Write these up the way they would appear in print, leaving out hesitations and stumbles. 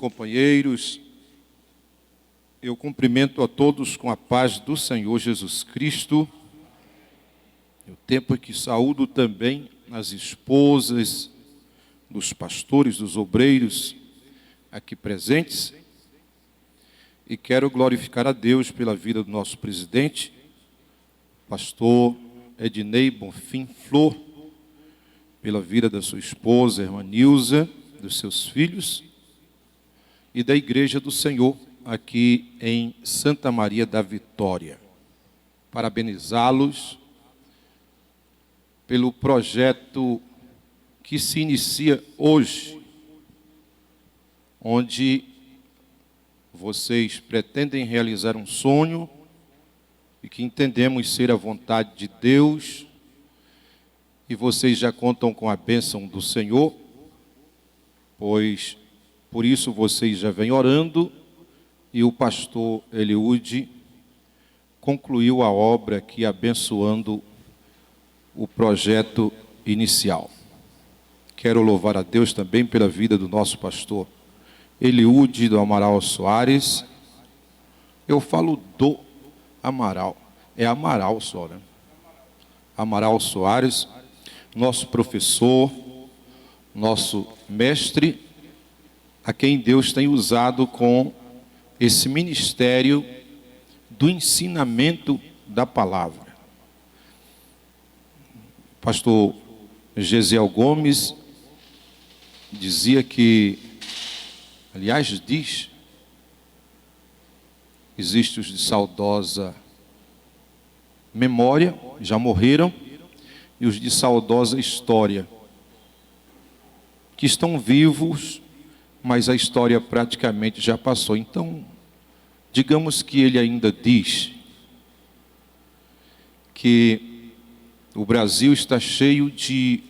companheiros, eu cumprimento a todos com a paz do Senhor Jesus Cristo. O tempo em que saúdo também as esposas dos pastores, dos obreiros aqui presentes. E quero glorificar a Deus pela vida do nosso presidente, pastor Ednei Bonfim Flor, pela vida da sua esposa, irmã Nilza, dos seus filhos e da Igreja do Senhor aqui em Santa Maria da Vitória. Parabenizá-los pelo projeto que se inicia hoje, onde vocês pretendem realizar um sonho e que entendemos ser a vontade de Deus, e vocês já contam com a bênção do Senhor, pois por isso vocês já vêm orando, e o pastor Eliúde concluiu a obra aqui abençoando o projeto inicial. Quero louvar a Deus também pela vida do nosso pastor Eliúde do Amaral Soares. Eu falo do Amaral, é Amaral só, né? Amaral Soares, nosso professor, nosso mestre, a quem Deus tem usado com esse ministério do ensinamento da palavra. Pastor Gesiel Gomes dizia que, aliás, diz, existe os de saudosa memória, já morreram, e os de saudosa história, que estão vivos, mas a história praticamente já passou. Então, digamos que ele ainda diz que o Brasil está cheio de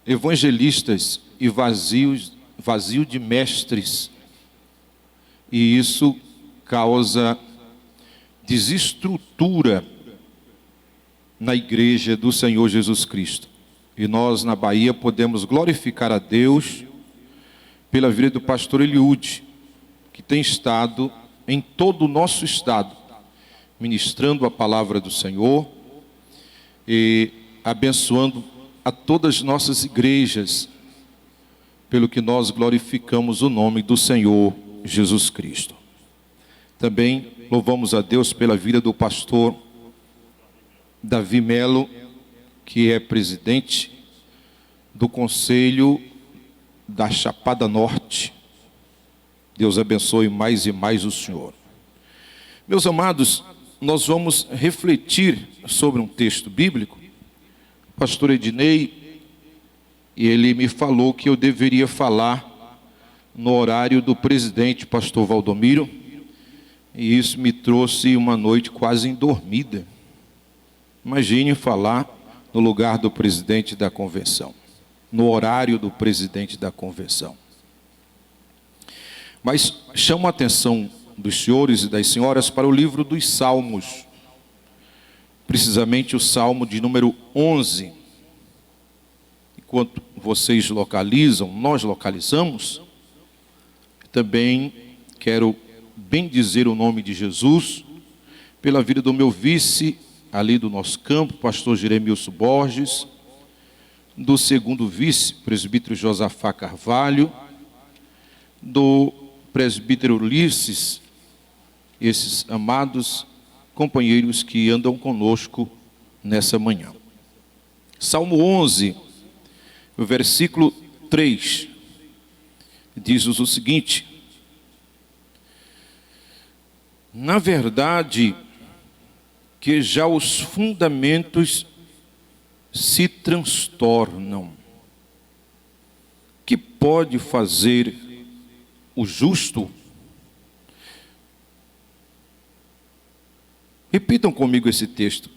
evangelistas e vazio de mestres, e isso causa desestrutura na igreja do Senhor Jesus Cristo. E nós na Bahia podemos glorificar a Deus pela vida do pastor Eliúde, que tem estado em todo o nosso estado, ministrando a palavra do Senhor e abençoando a todas as nossas igrejas, pelo que nós glorificamos o nome do Senhor Jesus Cristo. Também louvamos a Deus pela vida do pastor Davi Melo, que é presidente do Conselho da Chapada Norte. Deus abençoe mais e mais o senhor. Meus amados, nós vamos refletir sobre um texto bíblico. O pastor Ednei, ele me falou que eu deveria falar no horário do presidente, pastor Valdomiro, e isso me trouxe uma noite quase endormida. Imagine falar no lugar do presidente da convenção, no horário do presidente da convenção. Mas chamo a atenção dos senhores e das senhoras para o livro dos Salmos, precisamente o Salmo de número 11. Enquanto vocês localizam, nós localizamos, também quero bendizer o nome de Jesus pela vida do meu vice, ali do nosso campo, pastor Jeremilson Borges, do segundo vice, presbítero Josafá Carvalho, do presbítero Ulisses, esses amados companheiros que andam conosco nessa manhã. Salmo 11, versículo 3, diz-nos o seguinte: na verdade, que já os fundamentos se transtornam. Que pode fazer o justo? Repitam comigo esse texto.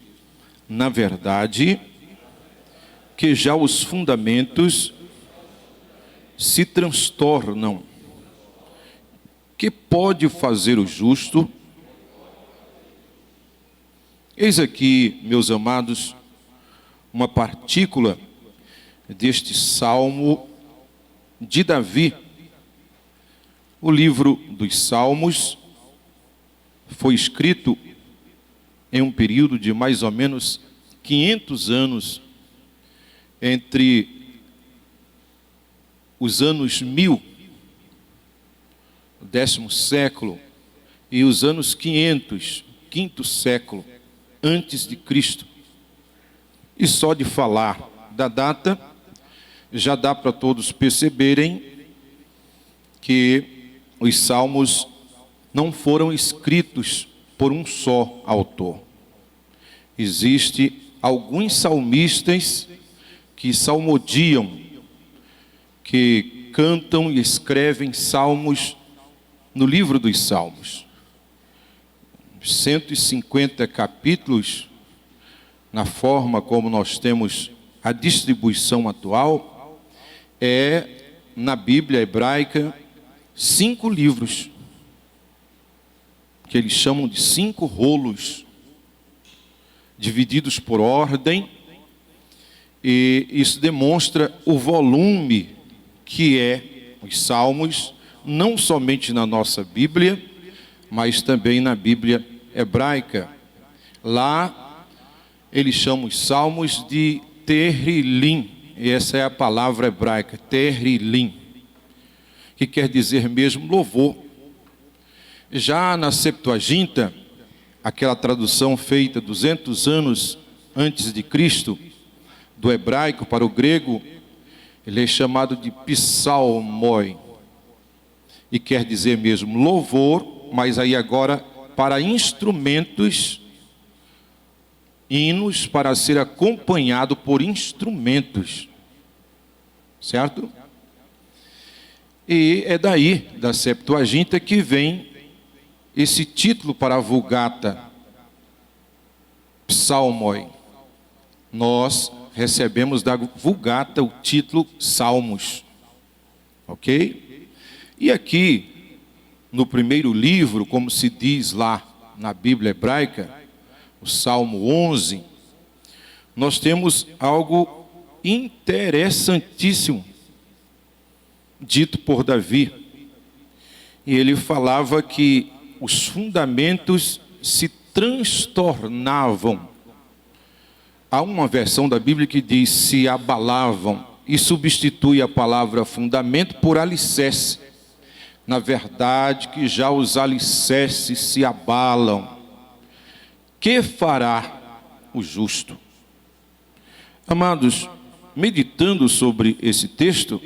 Na verdade, que já os fundamentos se transtornam. Que pode fazer o justo? Eis aqui, meus amados, uma partícula deste salmo de Davi, O livro dos Salmos foi escrito em um período de mais ou menos 500 anos, entre os anos 1000, o 10º século, e os anos 500, quinto século, antes de Cristo. E só de falar da data, já dá para todos perceberem que os salmos não foram escritos por um só autor. Existem alguns salmistas que salmodiam, que cantam e escrevem salmos no livro dos Salmos. 150 capítulos, na forma como nós temos a distribuição atual, é, na Bíblia hebraica, 5 livros, que eles chamam de 5 rolos, divididos por ordem, e isso demonstra o volume que é os Salmos, não somente na nossa Bíblia, mas também na Bíblia hebraica. Lá, eles chamam os Salmos de Terrilim, e essa é a palavra hebraica, Terrilim, que quer dizer mesmo louvor. Já na Septuaginta, aquela tradução feita 200 anos antes de Cristo, do hebraico para o grego, ele é chamado de psalmoi, e quer dizer mesmo louvor, mas aí agora para instrumentos, hinos para ser acompanhado por instrumentos, certo? E é daí, da Septuaginta, que vem esse título para a Vulgata, psalmoi. Nós recebemos da Vulgata o título Salmos, ok? E aqui, no primeiro livro, como se diz lá na Bíblia hebraica, o Salmo 11, nós temos algo interessantíssimo, dito por Davi. E ele falava que os fundamentos se transtornavam. Há uma versão da Bíblia que diz se abalavam, e substitui a palavra fundamento por alicerce. Na verdade, que já os alicerces se abalam. Que fará o justo? Amados, meditando sobre esse texto,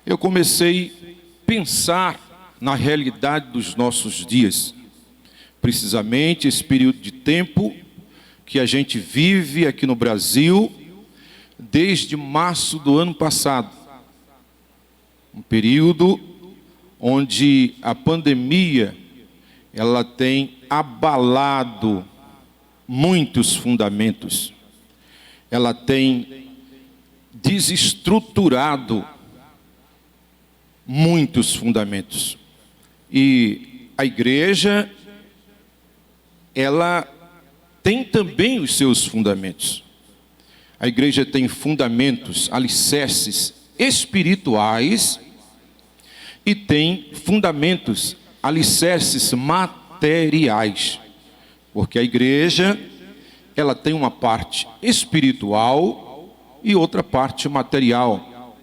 eu comecei a pensar na realidade dos nossos dias. Precisamente esse período de tempo que a gente vive aqui no Brasil, desde março do ano passado. Um período onde a pandemia, ela tem abalado muitos fundamentos. Ela tem desestruturado muitos fundamentos. E a igreja, ela tem também os seus fundamentos. A igreja tem fundamentos, alicerces espirituais e tem fundamentos, alicerces materiais. Porque a igreja, ela tem uma parte espiritual e outra parte material.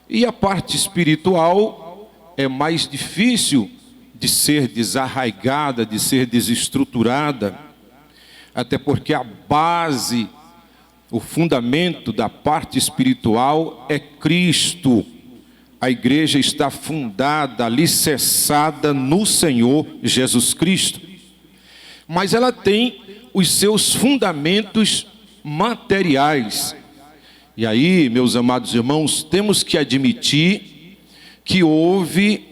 E a parte espiritual é mais difícil de ser desarraigada, de ser desestruturada, até porque a base, o fundamento da parte espiritual é Cristo. A igreja está fundada, alicerçada no Senhor Jesus Cristo. Mas ela tem os seus fundamentos materiais. E aí, meus amados irmãos, temos que admitir que houve,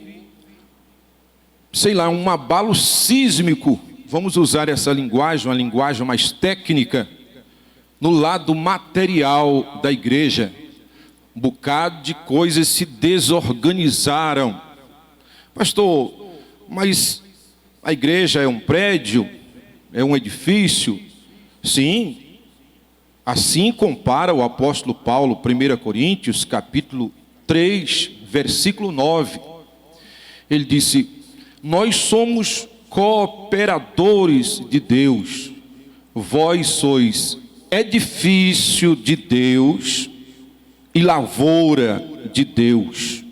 um abalo sísmico, vamos usar essa linguagem, uma linguagem mais técnica, no lado material da igreja. Um bocado de coisas se desorganizaram. Pastor, mas a igreja é um prédio? É um edifício? Sim. Assim compara o apóstolo Paulo, 1 Coríntios, capítulo 3, versículo 9. ele disse: nós somos cooperadores de Deus, vós sois edifício de Deus e lavoura de Deus.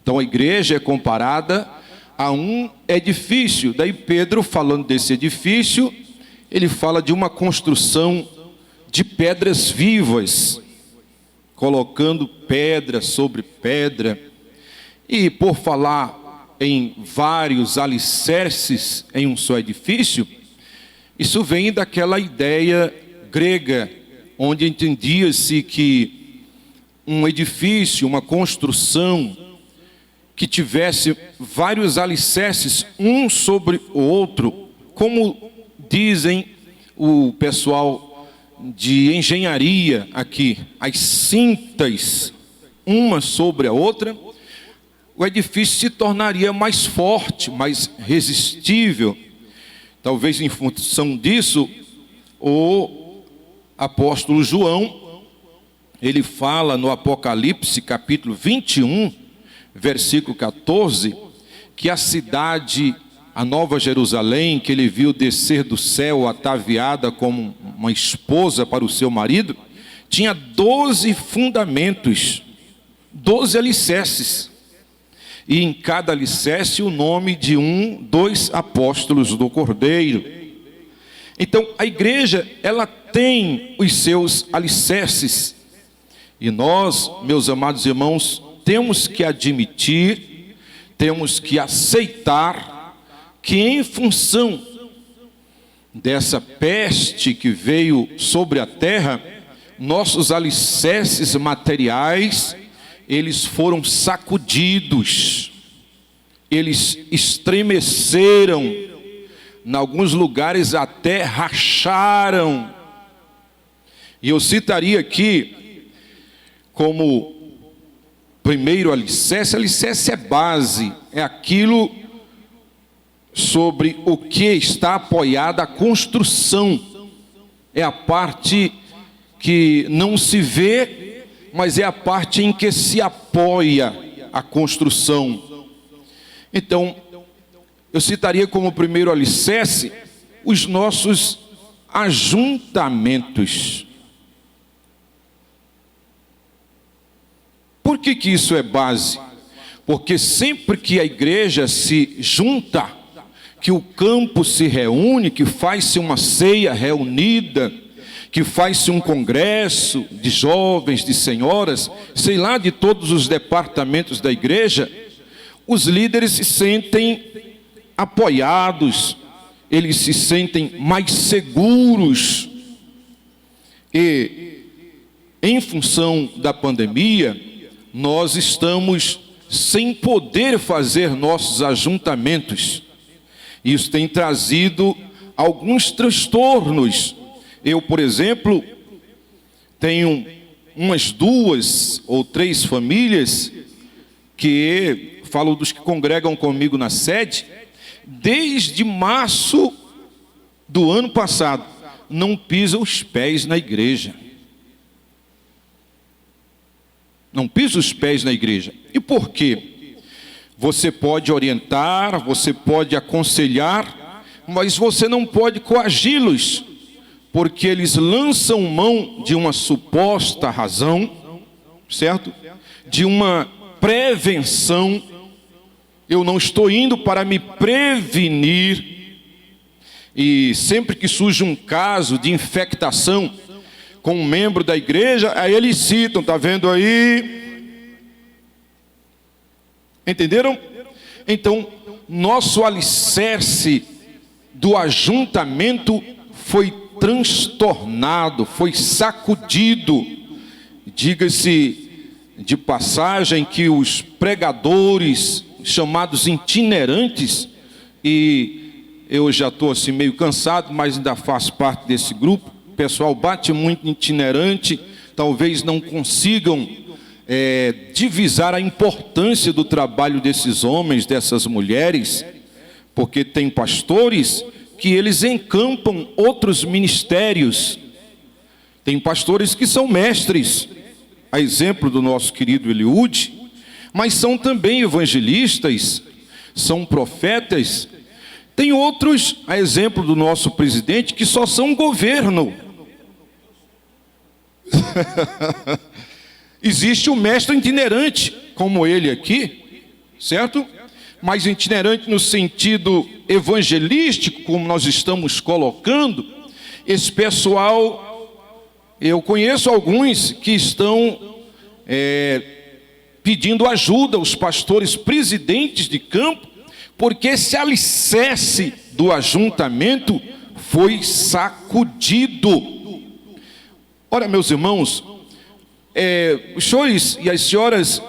Então a igreja é comparada a um edifício. Daí Pedro, falando desse edifício, ele fala de uma construção de pedras vivas, colocando pedra sobre pedra. E por falar em vários alicerces em um só edifício, isso vem daquela ideia grega, onde entendia-se que um edifício, uma construção que tivesse vários alicerces, um sobre o outro, como dizem o pessoal de engenharia aqui, as cintas, uma sobre a outra, o edifício se tornaria mais forte, mais resistível. Talvez em função disso, o apóstolo João, ele fala no Apocalipse, capítulo 21, versículo 14, que a cidade, a Nova Jerusalém, que ele viu descer do céu ataviada como uma esposa para o seu marido, tinha 12 fundamentos, 12 alicerces, e em cada alicerce o nome de dois apóstolos do Cordeiro. Então a igreja, ela tem os seus alicerces, e nós, meus amados irmãos, temos que admitir, temos que aceitar que em função dessa peste que veio sobre a terra, nossos alicerces materiais, eles foram sacudidos, eles estremeceram, em alguns lugares até racharam. E eu citaria aqui como primeiro alicerce, alicerce é base, é aquilo sobre o que está apoiada a construção, é a parte que não se vê, mas é a parte em que se apoia a construção. Então, eu citaria como primeiro alicerce os nossos ajuntamentos. Por que que isso é base? Porque sempre que a igreja se junta, que o campo se reúne, que faz-se uma ceia reunida, que faz-se um congresso de jovens, de senhoras, sei lá, de todos os departamentos da igreja, os líderes se sentem apoiados, eles se sentem mais seguros. E em função da pandemia, nós estamos sem poder fazer nossos ajuntamentos. Isso tem trazido alguns transtornos. Eu, por exemplo, tenho umas 2 ou 3 famílias que, falo dos que congregam comigo na sede, desde março do ano passado, não pisam os pés na igreja. Não pisa os pés na igreja. E por quê? Você pode orientar, você pode aconselhar, mas você não pode coagi-los, porque eles lançam mão de uma suposta razão, certo? De uma prevenção. Eu não estou indo para me prevenir. E sempre que surge um caso de infectação com um membro da igreja, aí eles citam, está vendo aí? Entenderam? Então, nosso alicerce do ajuntamento foi transtornado, foi sacudido. Diga-se de passagem que os pregadores, chamados itinerantes, e eu já estou assim meio cansado, mas ainda faço parte desse grupo, o pessoal bate muito em itinerante, talvez não consigam divisar a importância do trabalho desses homens, dessas mulheres, porque tem pastores que eles encampam outros ministérios, tem pastores que são mestres, a exemplo do nosso querido Eliúde, mas são também evangelistas, são profetas. Tem outros, a exemplo do nosso presidente, que só são governo. Existe o mestre itinerante, como ele aqui, certo? Mas itinerante no sentido evangelístico, como nós estamos colocando. Esse pessoal, eu conheço alguns que estão pedindo ajuda aos pastores presidentes de campo, porque esse alicerce do ajuntamento foi sacudido. Ora, meus irmãos, os senhores e as senhoras,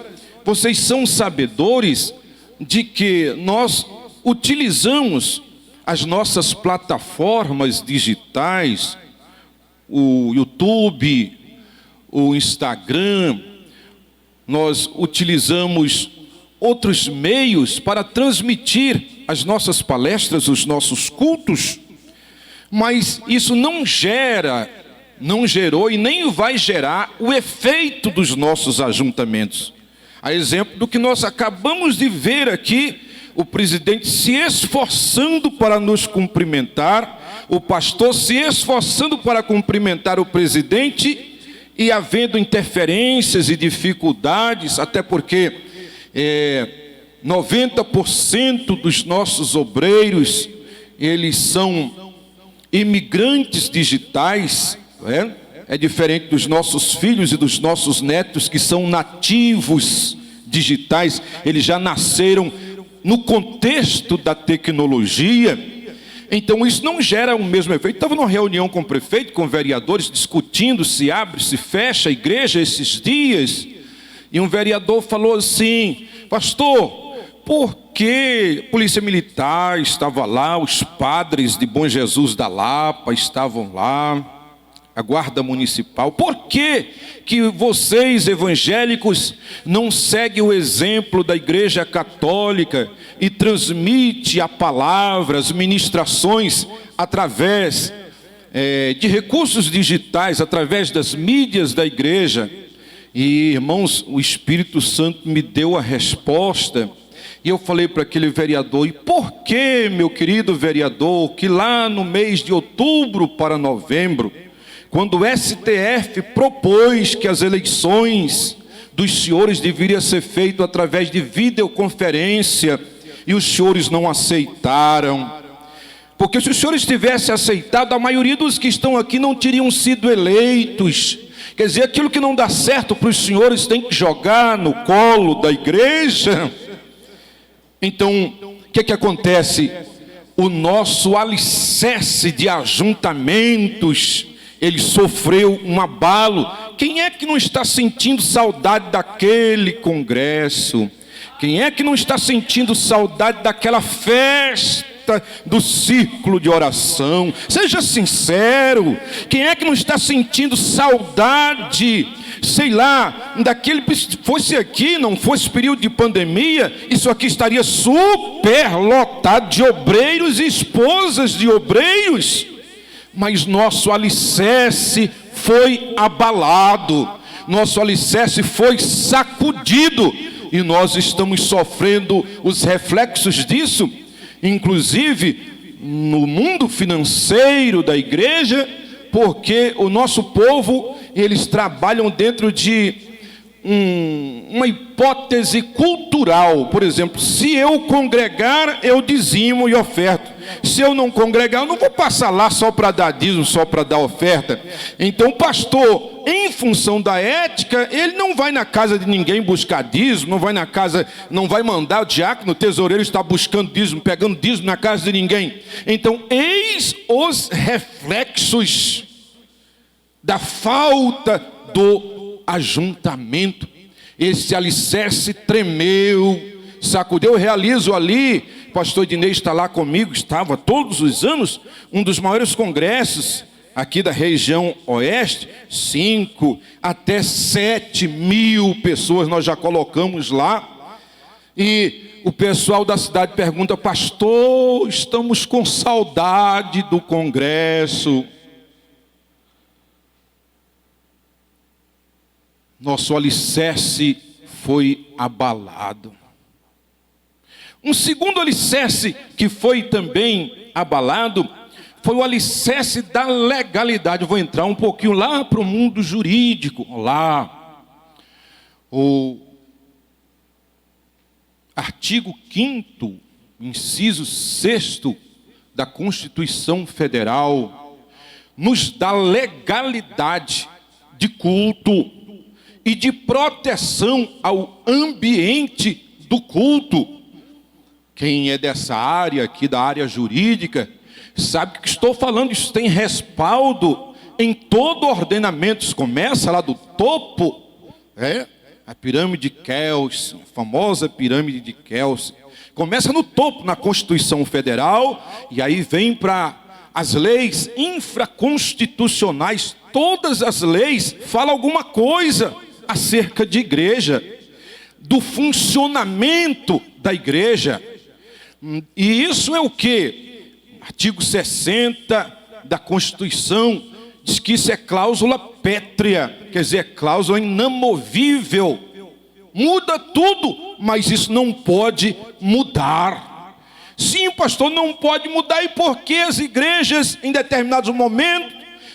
vocês são sabedores de que nós utilizamos as nossas plataformas digitais, o YouTube, o Instagram, nós utilizamos outros meios para transmitir as nossas palestras, os nossos cultos, mas isso não gerou e nem vai gerar o efeito dos nossos ajuntamentos. A exemplo do que nós acabamos de ver aqui, o presidente se esforçando para nos cumprimentar, o pastor se esforçando para cumprimentar o presidente, e havendo interferências e dificuldades, até porque 90% dos nossos obreiros, eles são imigrantes digitais, é diferente dos nossos filhos e dos nossos netos, que são nativos digitais, eles já nasceram no contexto da tecnologia. Então isso não gera o mesmo efeito. Estava numa reunião com o prefeito, com vereadores, discutindo se abre, se fecha a igreja esses dias, e um vereador falou assim: pastor, por que a polícia militar estava lá, os padres de Bom Jesus da Lapa estavam lá, a guarda municipal, por que vocês evangélicos não seguem o exemplo da igreja católica e transmite a palavra, as ministrações através de recursos digitais, através das mídias da igreja? E irmãos, o Espírito Santo me deu a resposta, e eu falei para aquele vereador: e por que, meu querido vereador, que lá no mês de outubro para novembro, quando o STF propôs que as eleições dos senhores deveriam ser feitas através de videoconferência, e os senhores não aceitaram? Porque se os senhores tivessem aceitado, a maioria dos que estão aqui não teriam sido eleitos. Quer dizer, aquilo que não dá certo para os senhores tem que jogar no colo da igreja. Então, o que acontece? O nosso alicerce de ajuntamentos, ele sofreu um abalo. Quem é que não está sentindo saudade daquele congresso? Quem é que não está sentindo saudade daquela festa do círculo de oração? Seja sincero. Quem é que não está sentindo saudade, sei lá, daquele, se fosse aqui, não fosse período de pandemia, isso aqui estaria super lotado de obreiros e esposas de obreiros. Mas nosso alicerce foi abalado, nosso alicerce foi sacudido, e nós estamos sofrendo os reflexos disso, inclusive no mundo financeiro da igreja, porque o nosso povo, eles trabalham dentro de uma hipótese cultural. Por exemplo, se eu congregar, eu dizimo e oferto. Se eu não congregar, eu não vou passar lá só para dar dízimo, só para dar oferta. Então o pastor, em função da ética, ele não vai na casa de ninguém buscar dízimo, não vai na casa, não vai mandar o diácono, o tesoureiro estar buscando dízimo, pegando dízimo na casa de ninguém. Então, eis os reflexos da falta do ajuntamento. Esse alicerce tremeu, sacudeu. Eu realizo ali, pastor Ednei está lá comigo, estava todos os anos, um dos maiores congressos aqui da região oeste, 5 até 7 mil pessoas nós já colocamos lá. E o pessoal da cidade pergunta: pastor, estamos com saudade do congresso. Nosso alicerce foi abalado. Um segundo alicerce que foi também abalado foi o alicerce da legalidade. Eu vou entrar um pouquinho lá para o mundo jurídico. Lá, o artigo 5º, inciso 6º da Constituição Federal nos dá legalidade de culto e de proteção ao ambiente do culto. Quem é dessa área aqui, da área jurídica, sabe que estou falando, isso tem respaldo em todo o ordenamento. Isso começa lá do topo, a pirâmide de Kelsen, a famosa pirâmide de Kelsen. Começa no topo, na Constituição Federal, e aí vem para as leis infraconstitucionais. Todas as leis falam alguma coisa acerca de igreja, do funcionamento da igreja. E isso é o quê? Artigo 60 da Constituição diz que isso é cláusula pétrea, quer dizer, é cláusula inamovível. Muda tudo, mas isso não pode mudar. Sim, pastor, não pode mudar. E por que as igrejas, em determinados momentos,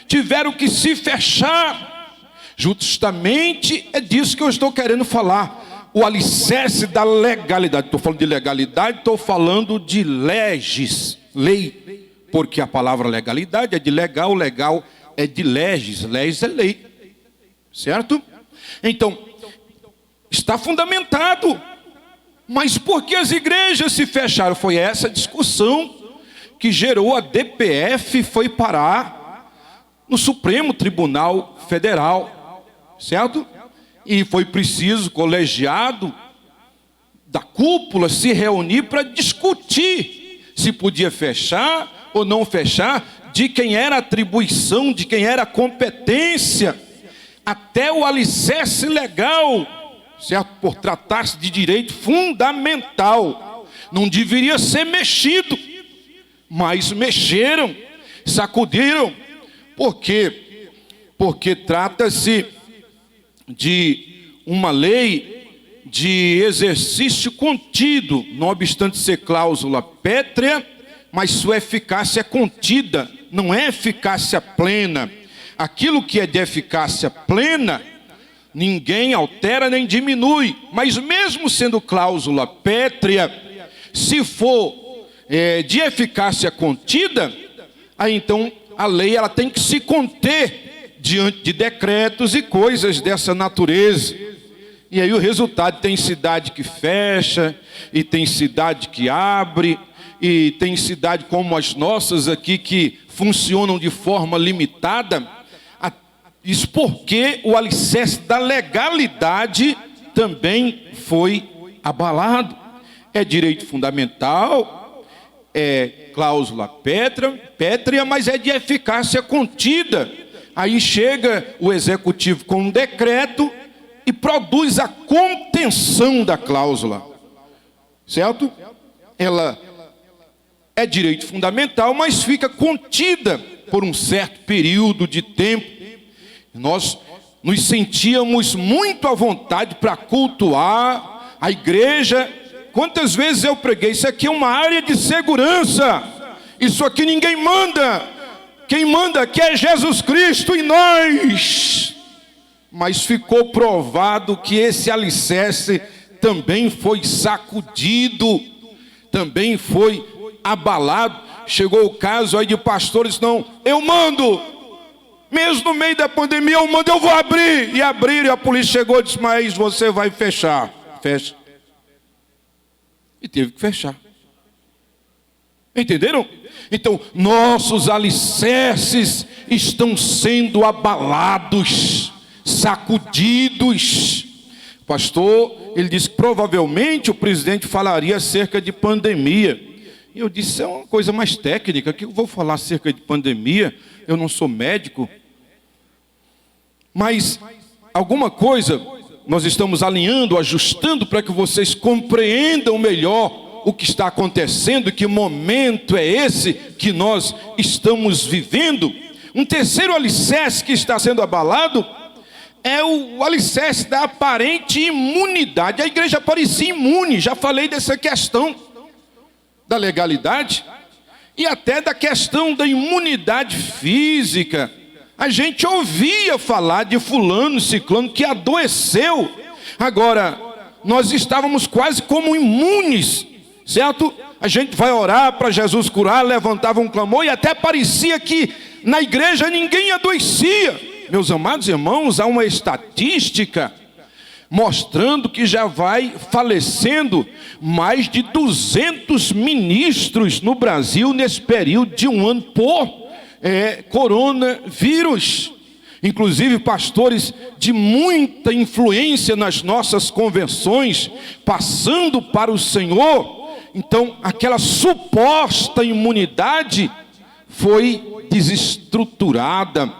tiveram que se fechar? Justamente é disso que eu estou querendo falar. O alicerce da legalidade. Estou falando de legalidade, estou falando de leges, lei. Porque a palavra legalidade é de legal, legal é de leges, leges é lei. Certo? Então, está fundamentado. Mas por que as igrejas se fecharam? Foi essa discussão que gerou a DPF, foi parar no Supremo Tribunal Federal. Certo? E foi preciso o colegiado da cúpula se reunir para discutir se podia fechar ou não fechar, de quem era a atribuição, de quem era a competência, até o alicerce legal, certo? Por tratar-se de direito fundamental, não deveria ser mexido, mas mexeram, sacudiram. Por quê? Porque trata-se de uma lei de exercício contido, não obstante ser cláusula pétrea, mas sua eficácia é contida, não é eficácia plena. Aquilo que é de eficácia plena, ninguém altera nem diminui, mas mesmo sendo cláusula pétrea, se for de eficácia contida, aí então a lei ela tem que se conter diante de decretos e coisas dessa natureza. E aí o resultado, tem cidade que fecha, e tem cidade que abre, e tem cidade como as nossas aqui que funcionam de forma limitada. Isso porque o alicerce da legalidade também foi abalado. É direito fundamental, é cláusula pétrea, mas é de eficácia contida. Aí chega o executivo com um decreto e produz a contenção da cláusula, certo? Ela é direito fundamental, mas fica contida por um certo período de tempo. Nós nos sentíamos muito à vontade para cultuar a igreja. Quantas vezes eu preguei, isso aqui é uma área de segurança, isso aqui ninguém manda, quem manda aqui é Jesus Cristo e nós. Mas ficou provado que esse alicerce também foi sacudido, também foi abalado. Chegou o caso aí de pastores, não, eu mando, mesmo no meio da pandemia eu mando, eu vou abrir. E abriram, e a polícia chegou e disse, mas você vai fechar. Fecha. E teve que fechar. Entenderam? Então, nossos alicerces estão sendo abalados, sacudidos. O pastor, ele disse que provavelmente o presidente falaria acerca de pandemia. E eu disse, é uma coisa mais técnica, que eu vou falar acerca de pandemia, eu não sou médico. Mas alguma coisa nós estamos alinhando, ajustando para que vocês compreendam melhor o que está acontecendo, que momento é esse que nós estamos vivendo. Um terceiro alicerce que está sendo abalado é o alicerce da aparente imunidade. A igreja parecia imune, já falei dessa questão. da legalidade e até da questão da imunidade física. A gente ouvia falar de fulano, ciclano que adoeceu. Agora, nós estávamos quase como imunes, certo? A gente vai orar para Jesus curar, levantava um clamor e até parecia que na igreja ninguém adoecia. Meus amados irmãos, há uma estatística mostrando que já vai falecendo mais de 200 ministros no Brasil nesse período de um ano por coronavírus. Inclusive pastores de muita influência nas nossas convenções, passando para o Senhor. Então, aquela suposta imunidade foi desestruturada.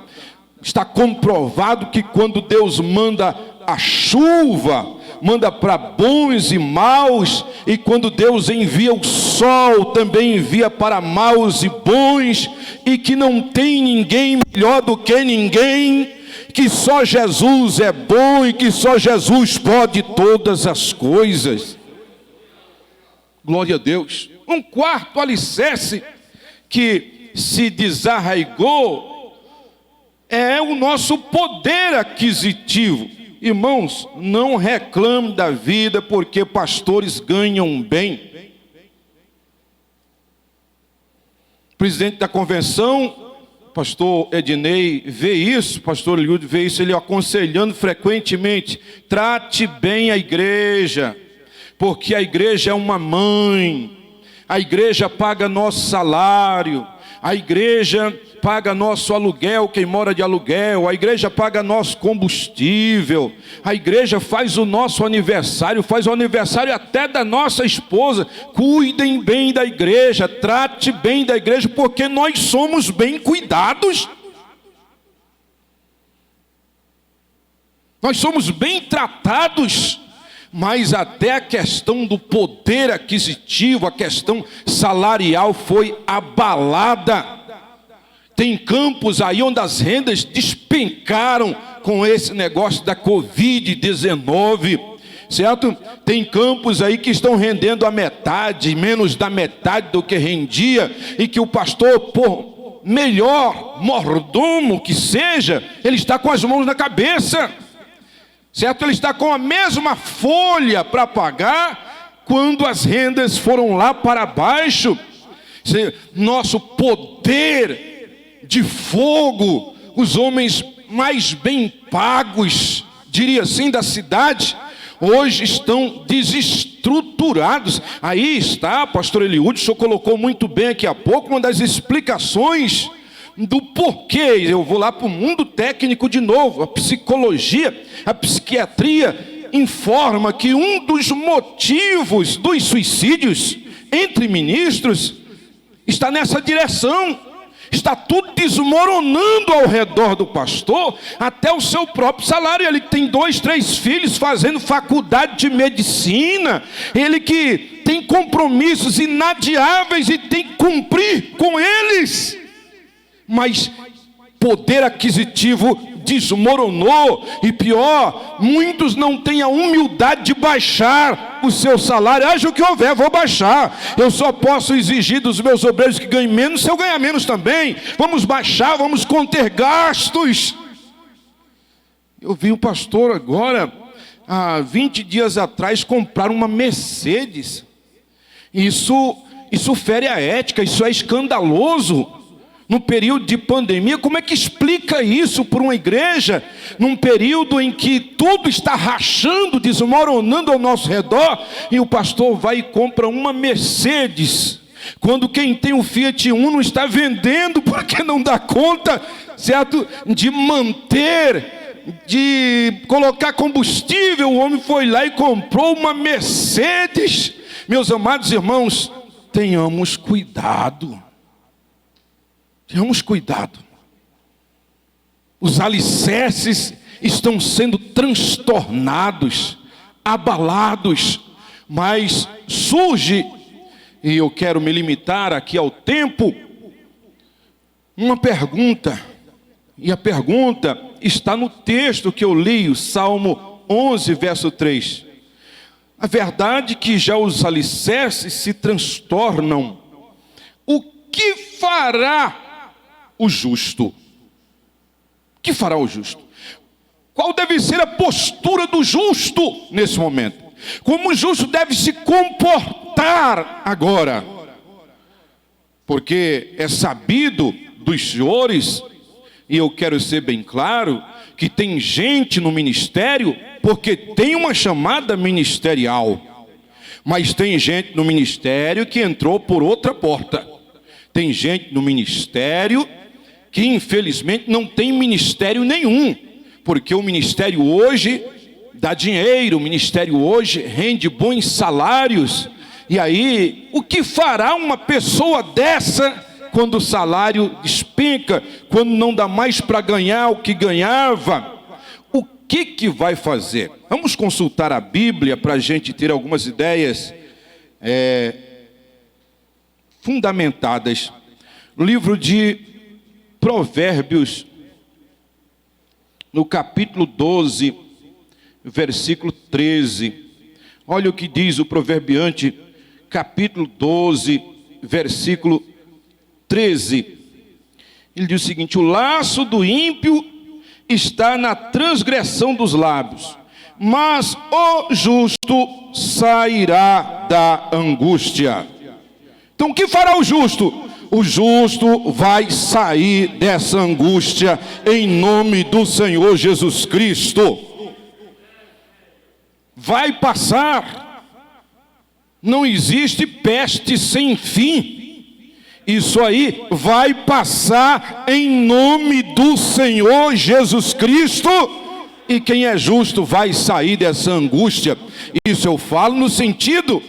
Está comprovado que quando Deus manda a chuva, manda para bons e maus, e quando Deus envia o sol, também envia para maus e bons, e que não tem ninguém melhor do que ninguém, que só Jesus é bom e que só Jesus pode todas as coisas. Glória a Deus. Um quarto alicerce que se desarraigou é o nosso poder aquisitivo. Irmãos, não reclame da vida porque pastores ganham bem. O presidente da convenção, pastor Ednei, vê isso, pastor Eliúde vê isso, ele aconselhando frequentemente: trate bem a igreja, porque a igreja é uma mãe, a igreja paga nosso salário, a igreja paga nosso aluguel, quem mora de aluguel, a igreja paga nosso combustível, a igreja faz o nosso aniversário, faz o aniversário até da nossa esposa. Cuidem bem da igreja, trate bem da igreja, porque nós somos bem cuidados. Nós somos bem tratados. Mas até a questão do poder aquisitivo, a questão salarial foi abalada. Tem campos aí onde as rendas despencaram com esse negócio da Covid-19, certo? Tem campos aí que estão rendendo a metade, menos da metade do que rendia, e que o pastor, por melhor mordomo que seja, ele está com as mãos na cabeça. Certo? Ele está com a mesma folha para pagar quando as rendas foram lá para baixo. Nosso poder de fogo, os homens mais bem pagos, diria assim, da cidade, hoje estão desestruturados. Aí está, pastor Eliúde, o senhor colocou muito bem aqui há pouco, uma das explicações do porquê. Eu vou lá para o mundo técnico de novo. A psicologia, a psiquiatria informa que um dos motivos dos suicídios entre ministros está nessa direção. Está tudo desmoronando ao redor do pastor, até o seu próprio salário. Ele tem 2, 3 filhos fazendo faculdade de medicina, ele que tem compromissos inadiáveis e tem que cumprir com eles. Mas poder aquisitivo desmoronou, e pior, muitos não têm a humildade de baixar o seu salário. Haja o que houver, vou baixar. Eu só posso exigir dos meus obreiros que ganhem menos se eu ganhar menos também. Vamos baixar, vamos conter gastos. Eu vi um pastor agora, há 20 dias atrás, comprar uma Mercedes. Isso fere a ética, isso é escandaloso. No período de pandemia, como é que explica isso para uma igreja, num período em que tudo está rachando, desmoronando ao nosso redor, e o pastor vai e compra uma Mercedes, quando quem tem o Fiat Uno está vendendo porque não dá conta, certo, de manter, de colocar combustível. O homem foi lá e comprou uma Mercedes. Meus amados irmãos, tenhamos cuidado. Tenhamos cuidado. Os alicerces estão sendo transtornados, abalados, mas surge, e eu quero me limitar aqui ao tempo, uma pergunta, e a pergunta está no texto que eu li, o Salmo 11, verso 3. A verdade é que já os alicerces se transtornam. O que fará o justo? O que fará o justo? Qual deve ser a postura do justo nesse momento? Como o justo deve se comportar agora? Porque é sabido dos senhores, e eu quero ser bem claro, que tem gente no ministério, porque tem uma chamada ministerial. Mas tem gente no ministério que entrou por outra porta. Tem gente no ministério que infelizmente não tem ministério nenhum. Porque o ministério hoje dá dinheiro, o ministério hoje rende bons salários. E aí, o que fará uma pessoa dessa quando o salário despenca, quando não dá mais para ganhar o que ganhava? O que vai fazer? Vamos consultar a Bíblia para a gente ter algumas ideias fundamentadas. No livro de Provérbios, no capítulo 12, versículo 13. Olha o que diz o proverbiante, capítulo 12, versículo 13. Ele diz o seguinte: o laço do ímpio está na transgressão dos lábios, mas o justo sairá da angústia. Então o que fará o justo? O justo vai sair dessa angústia em nome do Senhor Jesus Cristo. Vai passar. Não existe peste sem fim. Isso aí vai passar em nome do Senhor Jesus Cristo. E quem é justo vai sair dessa angústia. Isso eu falo no sentido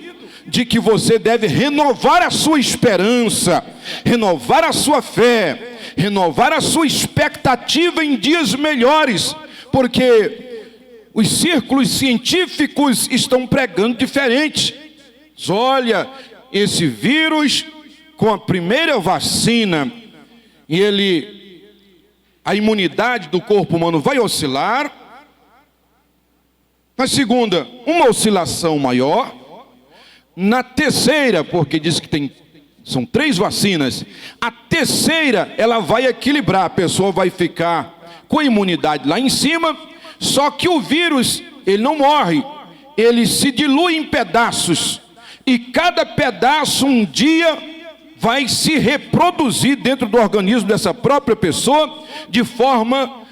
de que você deve renovar a sua esperança, renovar a sua fé, renovar a sua expectativa em dias melhores, porque os círculos científicos estão pregando diferente. Olha, esse vírus com a primeira vacina, a imunidade do corpo humano vai oscilar. Na segunda, uma oscilação maior. Na terceira, porque diz que são 3 vacinas, a terceira ela vai equilibrar, a pessoa vai ficar com a imunidade lá em cima, só que o vírus, ele não morre, ele se dilui em pedaços, e cada pedaço um dia vai se reproduzir dentro do organismo dessa própria pessoa, de forma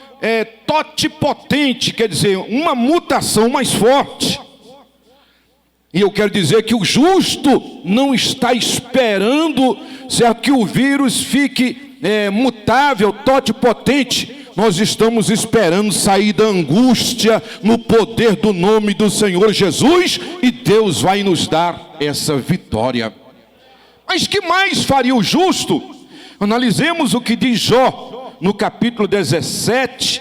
totipotente, quer dizer, uma mutação mais forte. E eu quero dizer que o justo não está esperando, certo, que o vírus fique mutável, totipotente. Nós estamos esperando sair da angústia no poder do nome do Senhor Jesus, e Deus vai nos dar essa vitória. Mas que mais faria o justo? Analisemos o que diz Jó no capítulo 17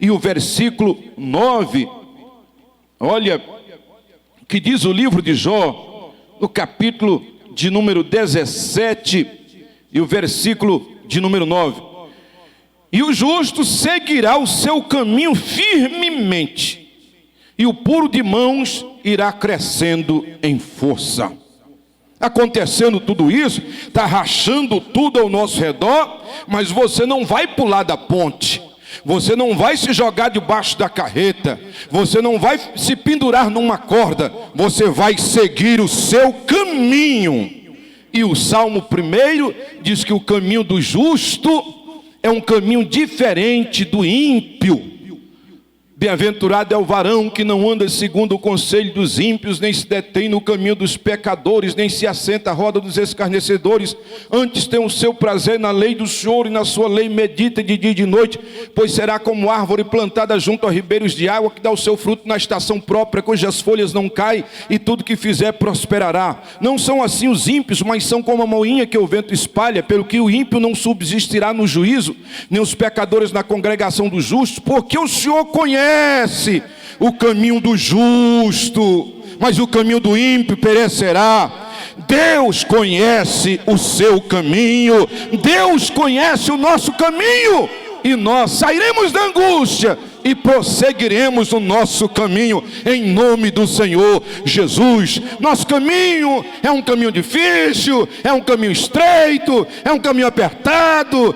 e o versículo 9. Olha o que diz o livro de Jó, no capítulo de número 17 e o versículo de número 9. E o justo seguirá o seu caminho firmemente, e o puro de mãos irá crescendo em força. Acontecendo tudo isso, está rachando tudo ao nosso redor, mas você não vai pular da ponte. Você não vai se jogar debaixo da carreta, você não vai se pendurar numa corda, você vai seguir o seu caminho. E o Salmo 1 diz que o caminho do justo é um caminho diferente do ímpio. Bem-aventurado é o varão que não anda segundo o conselho dos ímpios, nem se detém no caminho dos pecadores, nem se assenta à roda dos escarnecedores. Antes tem o seu prazer na lei do Senhor, e na sua lei medita de dia e de noite. Pois será como árvore plantada junto a ribeiros de água, que dá o seu fruto na estação própria, cujas folhas não caem, e tudo que fizer prosperará. Não são assim os ímpios, mas são como a moinha que o vento espalha. Pelo que o ímpio não subsistirá no juízo, nem os pecadores na congregação dos justos, porque o Senhor conhece o caminho do justo, mas o caminho do ímpio perecerá. Deus conhece o seu caminho, Deus conhece o nosso caminho, e nós sairemos da angústia e prosseguiremos o nosso caminho em nome do Senhor Jesus. Nosso caminho é um caminho difícil, é um caminho estreito, é um caminho apertado,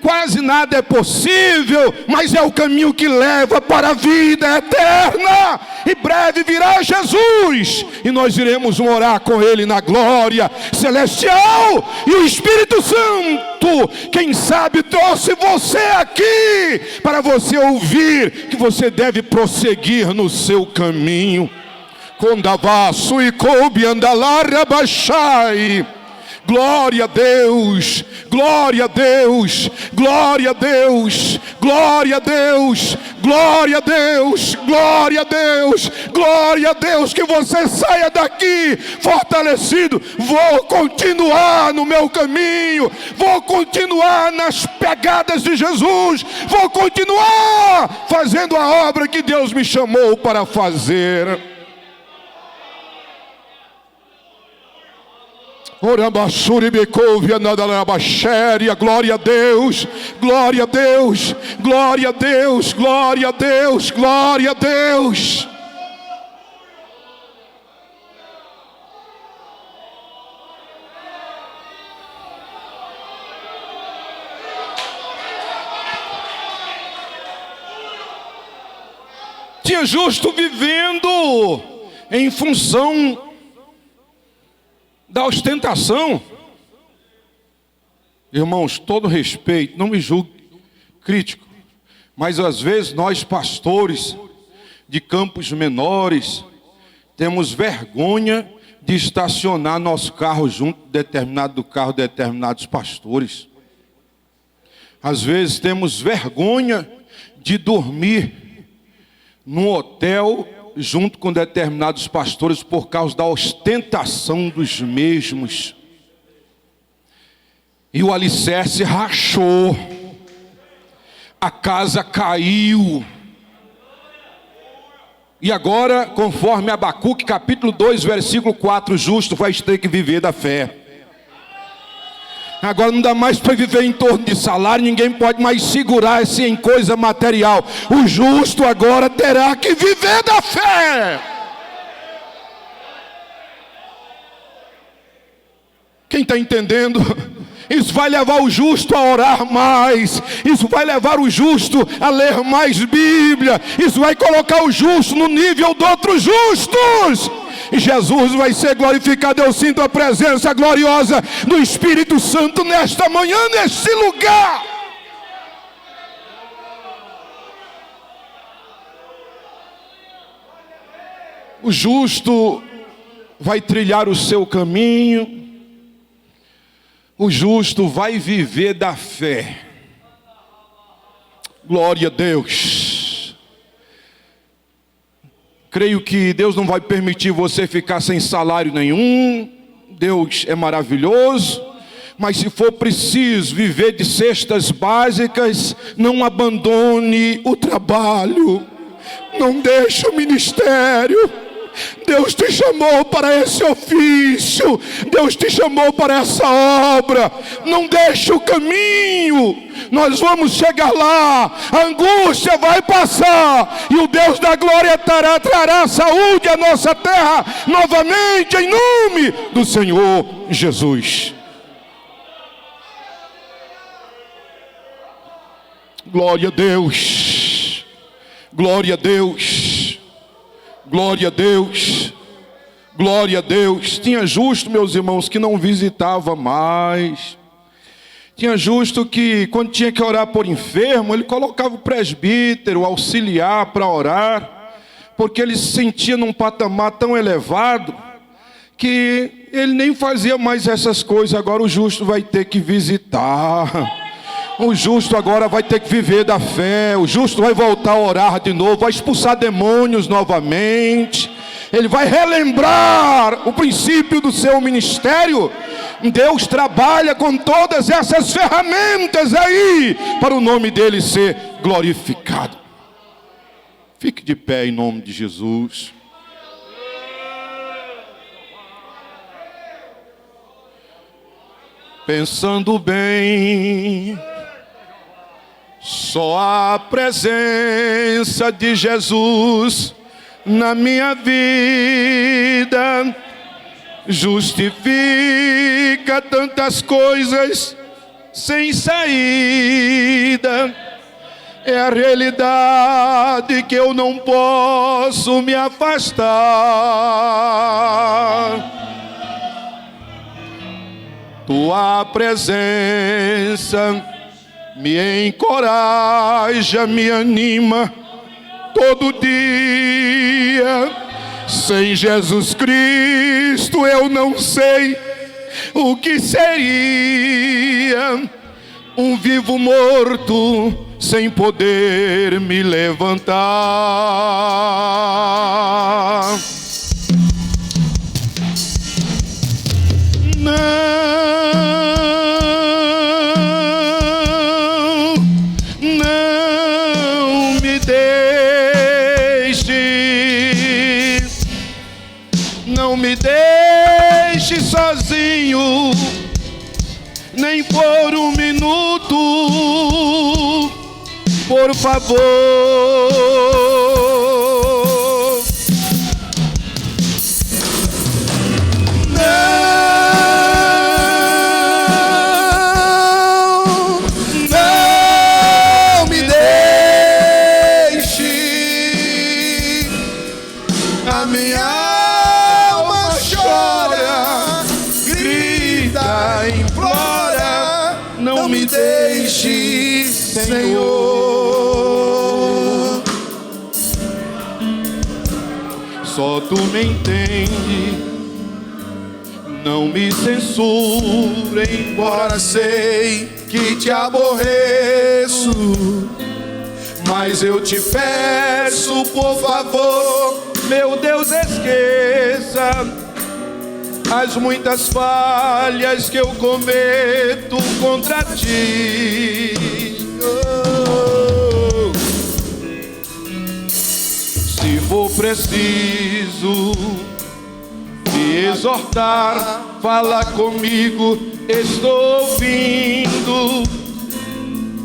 quase nada é possível, mas é o caminho que leva para a vida eterna. E breve virá Jesus e nós iremos morar com Ele na glória celestial. E o Espírito Santo, quem sabe, trouxe você aqui para você ouvir que você deve prosseguir no seu caminho. Condavaço e coube andalar baixai. Glória a Deus, glória a Deus, glória a Deus, glória a Deus, glória a Deus, glória a Deus, glória a Deus. Que você saia daqui fortalecido. Vou continuar no meu caminho, vou continuar nas pegadas de Jesus, vou continuar fazendo a obra que Deus me chamou para fazer. Glória a Deus, glória a Deus, glória a Deus, glória a Deus, glória a Deus. Tinha justo vivendo em função da ostentação. Irmãos, todo respeito, não me julgue crítico, mas às vezes nós pastores de campos menores temos vergonha de estacionar nosso carro junto do carro de determinados pastores. Às vezes temos vergonha de dormir num hotel junto com determinados pastores por causa da ostentação dos mesmos. E o alicerce rachou, a casa caiu. E agora, conforme Abacuque capítulo 2, versículo 4, justo vai ter que viver da fé. Agora não dá mais para viver em torno de salário, ninguém pode mais segurar-se em coisa material. O justo agora terá que viver da fé. Quem está entendendo? Isso vai levar o justo a orar mais. Isso vai levar o justo a ler mais Bíblia. Isso vai colocar o justo no nível de outros justos. E Jesus vai ser glorificado. Eu sinto a presença gloriosa do Espírito Santo nesta manhã, neste lugar. O justo vai trilhar o seu caminho. O justo vai viver da fé. Glória a Deus. Creio que Deus não vai permitir você ficar sem salário nenhum. Deus é maravilhoso. Mas se for preciso viver de cestas básicas, não abandone o trabalho. Não deixe o ministério. Deus te chamou para esse ofício. Deus te chamou para essa obra. Não deixe o caminho. Nós vamos chegar lá. A angústia vai passar. E o Deus da glória trará saúde à nossa terra novamente, em nome do Senhor Jesus. Glória a Deus. Glória a Deus. Glória a Deus, glória a Deus. Tinha justo, meus irmãos, que não visitava mais. Tinha justo que, quando tinha que orar por enfermo, ele colocava o presbítero, o auxiliar para orar, porque ele se sentia num patamar tão elevado, que ele nem fazia mais essas coisas. Agora o justo vai ter que visitar. O justo agora vai ter que viver da fé. O justo vai voltar a orar de novo, vai expulsar demônios novamente. Ele vai relembrar o princípio do seu ministério. Deus trabalha com todas essas ferramentas aí, para o nome dele ser glorificado. Fique de pé em nome de Jesus. Pensando bem, Só a presença de Jesus na minha vida justifica tantas coisas sem saída. É a realidade que eu não posso me afastar. Tua presença me encoraja, me anima todo dia. Sem Jesus Cristo eu não sei o que seria. Um vivo morto sem poder me levantar. Não me deixe, não me deixe sozinho, nem por um minuto, por favor. Não me deixe, a minha alma chora, grita, implora, não me deixe, Senhor. Só tu me entende, não me censura, embora sei que te aborreço. Mas eu te peço, por favor, meu Deus, esqueça as muitas falhas que eu cometo contra ti. Se for preciso me exortar, fala comigo, estou ouvindo.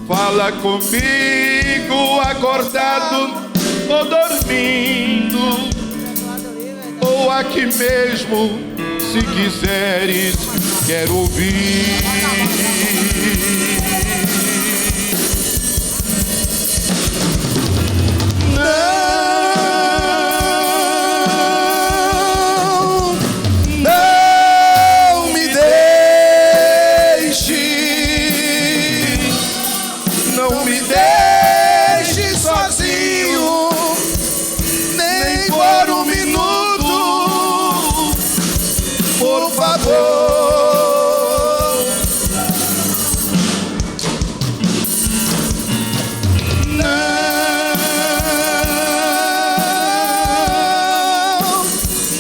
Fala comigo, acordado ou dormindo, ou aqui mesmo, se quiseres, quero ouvir. Não me deixe, não me deixe sozinho, nem por um minuto, por favor.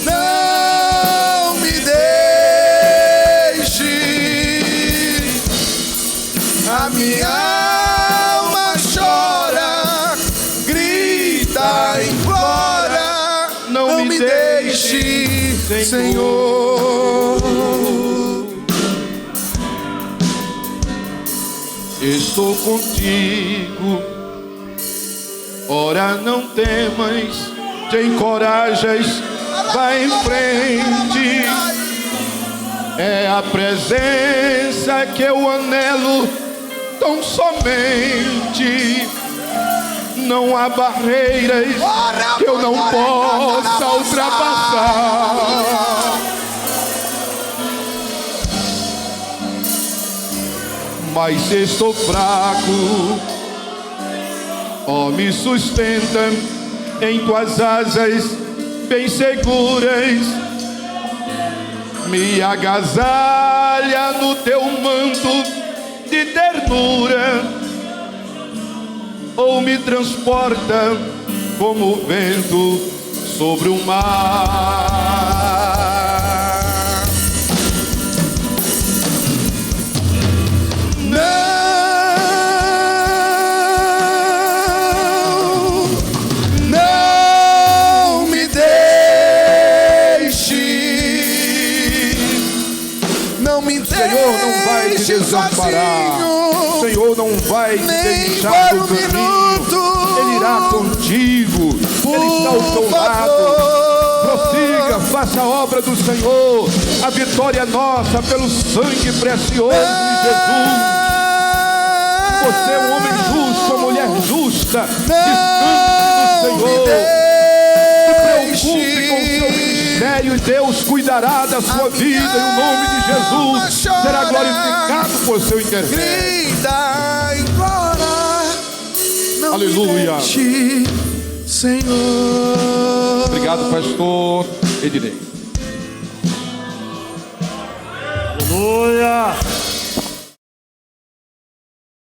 Não me deixe, a minha alma chora, grita, implora, não me deixe, Senhor. Estou contigo, ora não temas, te encorajas, vai em frente. É a presença que eu anelo tão somente. Não há barreiras que eu não possa ultrapassar. Mas estou fraco, ó, me sustenta em tuas asas bem seguras. Me agasalha no teu manto de ternura, ou me transporta como o vento sobre o mar. Não me deixe, não não me O Senhor não vai te deixe desamparar. sozinho, O Senhor não vai te nem deixar por no um caminho. minuto. Ele irá contigo. Ele está ao teu lado. Prossiga, faça a obra do Senhor. A vitória é nossa pelo sangue precioso de Jesus. Você é um homem justo, uma mulher justa. Descanse no Senhor. Se preocupe com o seu ministério e Deus cuidará da sua vida. E o nome de Jesus será glorificado por seu intermédio. Grita, implora, não Aleluia. me deixe, Senhor. Obrigado, pastor Ednei. Aleluia.